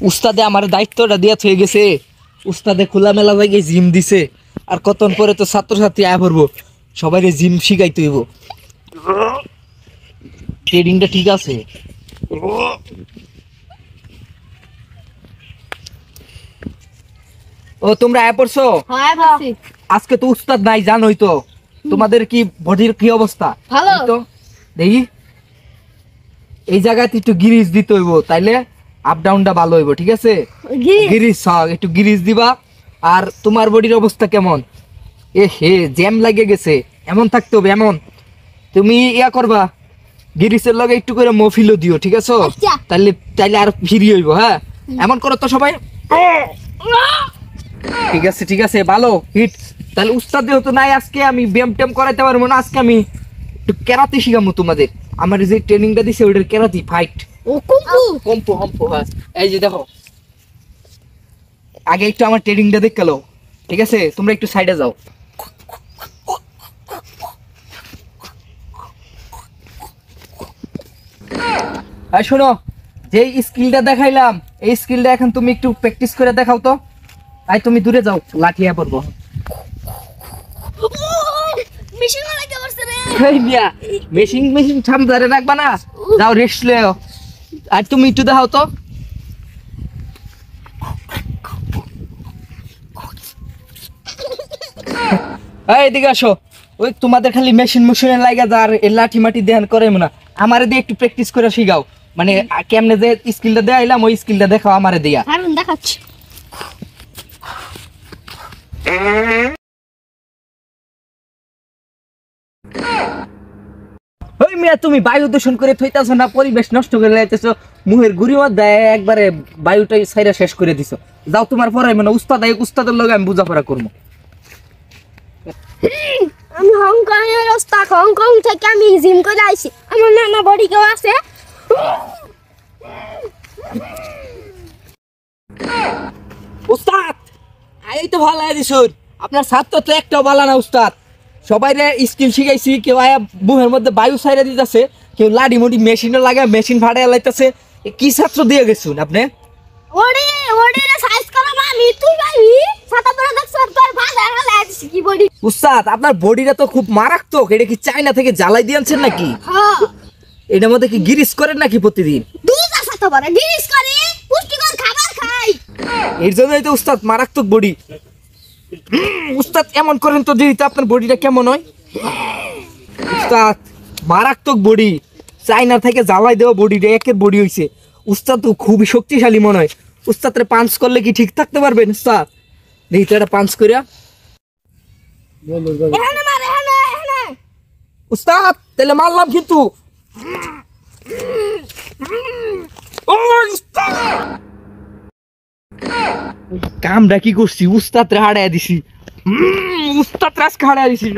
উস্তাদে আমার দায়িত্বটা দিয়া হয়ে গেছে। উস্তাদে খোলামেলা জায়গায় জিম দিছে, আর কতক্ষণ পরে তো ছাত্রছাত্রী আয় পড়বো, সবাই জিম শিখাইতে হইব। ট্রেডিংটা ঠিক আছে। ও তোমরা আয় পড়ছো? আজকে তো উস্তাদ নাই, জানোই তো। তোমাদের কি বডির কি অবস্থা? ভালো তো দেখি এই জায়গাতে একটু গিরিজ দিতে হইব, তাইলে আপ ডাউনটা ভালো হইব। ঠিক আছে, গিরিজ একটু গিরিজ দিবা। আর তোমার বডির অবস্থা কেমন? এ হে, জ্যাম লাগে গেছে, এমন থাকতে হবে এমন। তুমি ইয়া করবা, গিরিজের লগে একটু করে মফিলও দিও, ঠিক আছে? তাইলে তাইলে আর ফ্রি হইব। হ্যাঁ, এমন করো তো সবাই। ঠিক আছে ঠিক আছে, ভালো হিট। তাহলে উস্তাদ যেহেতু নাই আজকে, আমি ব্যায়াম ট্যাম করাইতে পারবো না। আজকে আমি একটু কেরাতে শিখাবো তোমাদের। আমার যে ট্রেনিংটা দিছে ওইটার কেরাতি ফাইট। ও কুম্ফু কম্পো হম্পো। হ্যাঁ, এই যে দেখো, আগে একটু আমার ট্রেনিংটা দেখ গেলো। ঠিক আছে, তোমরা একটু সাইডে যাও। আর শোনো, যে স্কিলটা দেখাইলাম, এই স্কিলটা এখন তুমি একটু প্র্যাকটিস করে দেখাও তো। আই তুমি দূরে যাও, লাঠিয়া পড়বো। মেশিন লাগাইতে পারছ রে। এই মিয়া, মেশিন মেশিন সামনে রাখবা না, যাও রেস্ট লও। আর তুমি একটু দেখাও তো। এই এদিকে আসো। ওই তোমাদের খালি মেশিন মেশিনে লাগা যা, আর এই লাঠি মাটি দেহান করে না। আমারে দিয়ে একটু প্র্যাকটিস করে শিখাও, মানে কেমনে যে স্কিলটা দেখাইলাম ওই স্কিলটা দেখাও আমারে দিয়া। আমি দেখাচ্ছি। ওই মিয়া, তুমি বায়ু দূষণ করে থইতাছো না, পরিবেশ নষ্ট করে লাইতেছো, মুহের গুড়ি মধ্যে একবারে বায়ুটা ছাইরা শেষ করে দিছো। যাও তোমার পরে মানে উস্তাদ আই, উস্তাদের লগে আমি বুঝাপড়া করবো। আমি হংকং এর রাস্তা, হংকং থেকে আমি জিম করে আইছি। আমার নানা বডি কেউ আছে। উস্তাদ এই তো ভালো দিছুন। আপনার ছাত্র তো একটাও ভালো না উস্তাদ। সবাই স্কিল শিখাইছি, কেউ আয়া বুহের মধ্যে বায়ু ছাইরা দিতেছে, কেউ লাডি মুডি মেশিনে লাগা মেশিন ফাটাই লাইতেছে। কি ছাত্র দিয়ে গেছুন আপনি? ওরে ওরে রে সাইজ করো আমি তুই ভাই ছাতা পরে দেখছ তোর ভাষা লাগাইছি কি বডি। উস্তাদ আপনার বডিটা তো খুব মারাত্মক। এটা কি চায়না থেকে জ্বালাই দিয়েছেন নাকি? হ্যাঁ, এটার মধ্যে কি গিরিস করেন নাকি প্রতিদিন? দুধ আছে তো বড় গিরিস করে, পুষ্টিকর খাবার খাই। এর জন্যই তো উস্তাদ মারাত্মক বডি। উস্তাদ এমন করেন তো দিদি, আপনার বডিটা কেমন হয়? উস্তাদ মারাত্মক বডি, চায়না থেকে জ্বালাই দেওয়া বডিটা একের বডি হইছে। উস্তাদ তো খুবই শক্তিশালী মনে হয়। উস্তাদরে পাঞ্চ করলে কি ঠিক থাকতে পারবেন উস্তাদ? দেখি তো একটা পাঞ্চ করিয়া। এখানে মার, এখানে এখানে। উস্তাদ তাহলে মারলাম কিন্তু। কামটা কি করছি, উস্তাদ রে হারাইয়া দিছি। উস্তাদ রাজকে হারাইয়া দিছি।